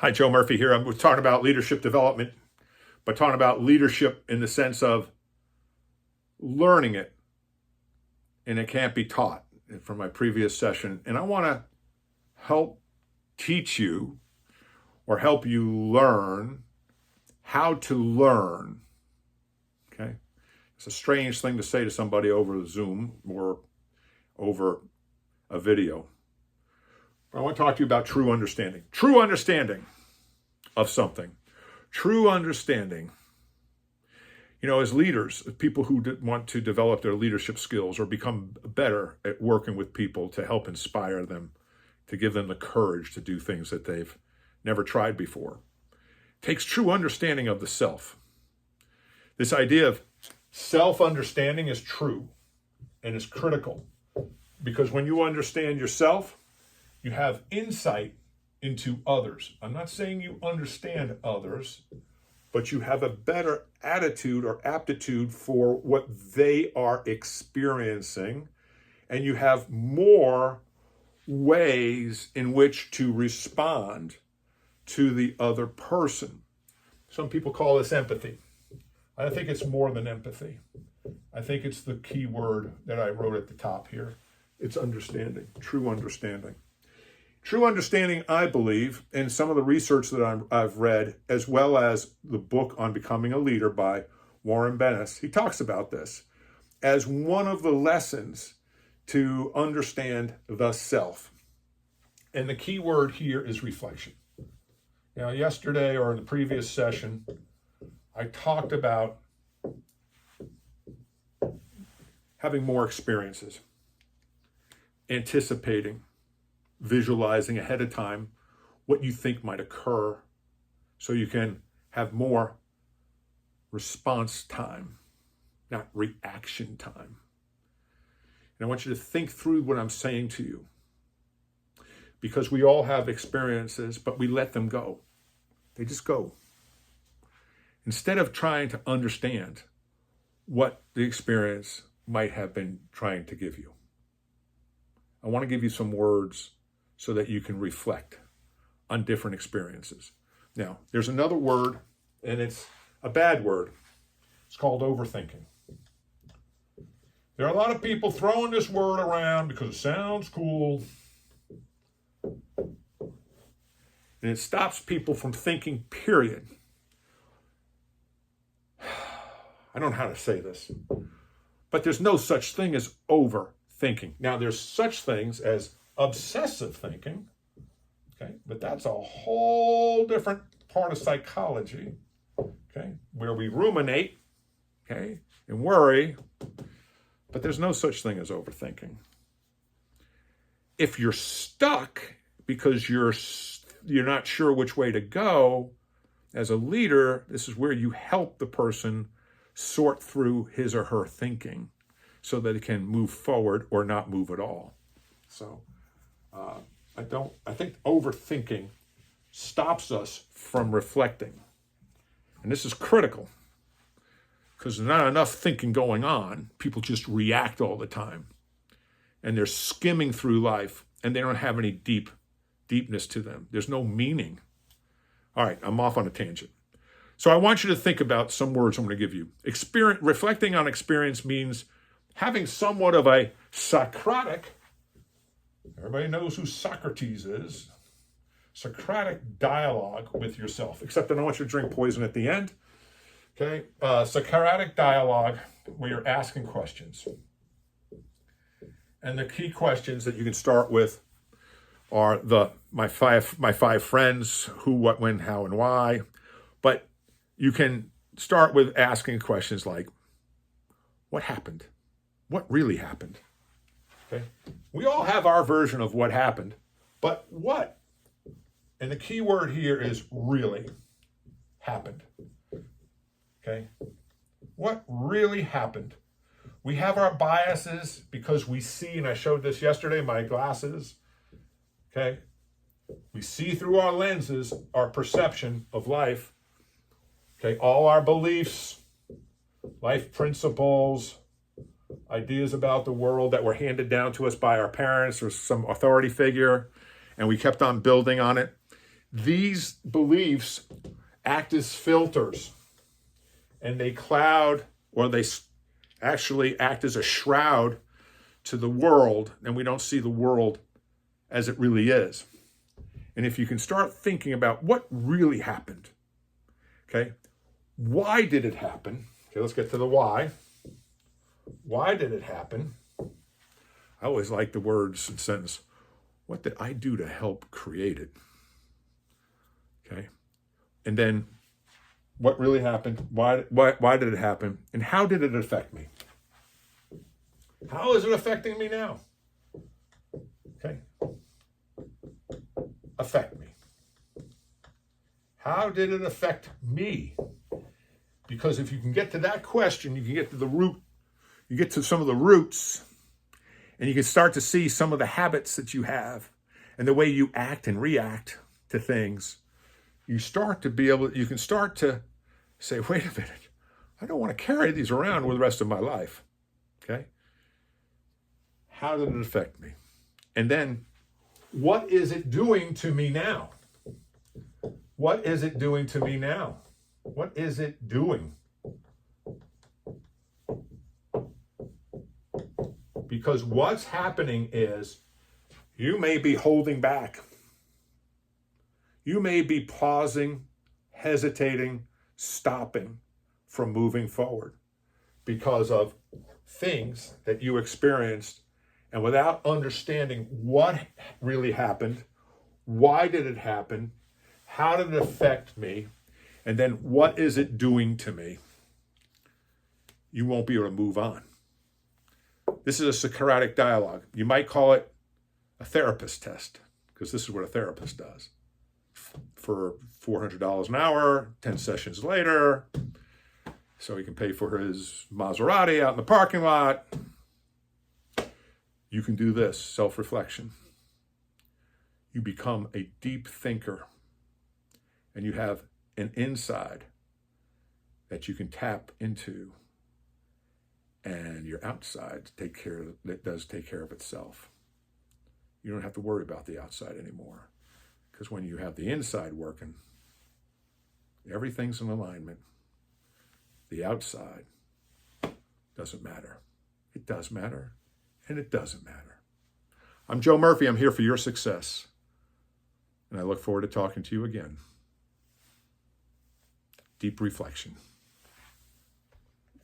Hi, Joe Murphy here. I'm talking about leadership development, but talking about leadership in the sense of learning it, and it can't be taught from my previous session. And I want to help teach you or help you learn how to learn. Okay. It's a strange thing to say to somebody over Zoom or over a video. I want to talk to you about true understanding. True understanding of something. True understanding. You know, as leaders, as people who want to develop their leadership skills or become better at working with people to help inspire them, to give them the courage to do things that they've never tried before, takes true understanding of the self. This idea of self-understanding is true and is critical because when you understand yourself, you have insight into others. I'm not saying you understand others, but you have a better attitude or aptitude for what they are experiencing, and you have more ways in which to respond to the other person. Some people call this empathy. I think it's more than empathy. I think it's the key word that I wrote at the top here. It's understanding, true understanding. True understanding, I believe, in some of the research that I've read, as well as the book on becoming a leader by Warren Bennis, he talks about this as one of the lessons to understand the self. And the key word here is reflection. Now, yesterday or in the previous session, I talked about having more experiences, anticipating, visualizing ahead of time what you think might occur so you can have more response time, not reaction time. And I want you to think through what I'm saying to you because we all have experiences, but we let them go. They just go. Instead of trying to understand what the experience might have been trying to give you. I want to give you some words so that you can reflect on different experiences. Now, there's another word, and it's a bad word. It's called overthinking. There are a lot of people throwing this word around because it sounds cool. And it stops people from thinking, period. I don't know how to say this, but there's no such thing as overthinking. Now, there's such things as obsessive thinking, okay, but that's a whole different part of psychology, okay, where we ruminate, okay, and worry, but there's no such thing as overthinking. If you're stuck because you're not sure which way to go, as a leader, this is where you help the person sort through his or her thinking so that it can move forward or not move at all. So I think overthinking stops us from reflecting. And this is critical because there's not enough thinking going on. People just react all the time. And they're skimming through life and they don't have any deepness to them. There's no meaning. All right, I'm off on a tangent. So I want you to think about some words I'm going to give you. Reflecting on experience means having somewhat of a Socratic, everybody knows who Socrates is, Socratic dialogue with yourself, except I don't want you to drink poison at the end. Okay, Socratic dialogue where you're asking questions. And the key questions that you can start with are my five friends, who, what, when, how, and why. But you can start with asking questions like, what happened? What really happened? Okay. We all have our version of what happened, but what? And the key word here is really happened. Okay. What really happened? We have our biases because we see, and I showed this yesterday, my glasses. Okay. We see through our lenses, our perception of life. Okay. All our beliefs, life principles, ideas about the world that were handed down to us by our parents or some authority figure, and we kept on building on it. these beliefs act as filters, and they cloud, or they actually act as a shroud to the world, and we don't see the world as it really is. And if you can start thinking about what really happened, okay, why did it happen? Okay, let's get to the why. Why did it happen? I always like the words and sentence, what did I do to help create it? Okay. And then what really happened? Why did it happen? And how did it affect me? How is it affecting me now? Okay. Affect me. How did it affect me? Because if you can get to that question, you can get to the root, you get to some of the roots, and you can start to see some of the habits that you have and the way you act and react to things. You start to be able, you can start to say, wait a minute, I don't want to carry these around with the rest of my life. Okay? How did it affect me? And then, what is it doing to me now? What is it doing to me now? What is it doing? Because what's happening is you may be holding back. You may be pausing, hesitating, stopping from moving forward because of things that you experienced, and without understanding what really happened, why did it happen, how did it affect me, and then what is it doing to me, you won't be able to move on. This is a Socratic dialogue. You might call it a therapist test, because this is what a therapist does. For $400 an hour, 10 sessions later, so he can pay for his Maserati out in the parking lot. You can do this, self-reflection. You become a deep thinker, and you have an inside that you can tap into, and your outside that does take care of itself. You don't have to worry about the outside anymore, because when you have the inside working, everything's in alignment. The outside doesn't matter. It does matter, and it doesn't matter. I'm Joe Murphy. I'm here for your success, and I look forward to talking to you again. Deep reflection.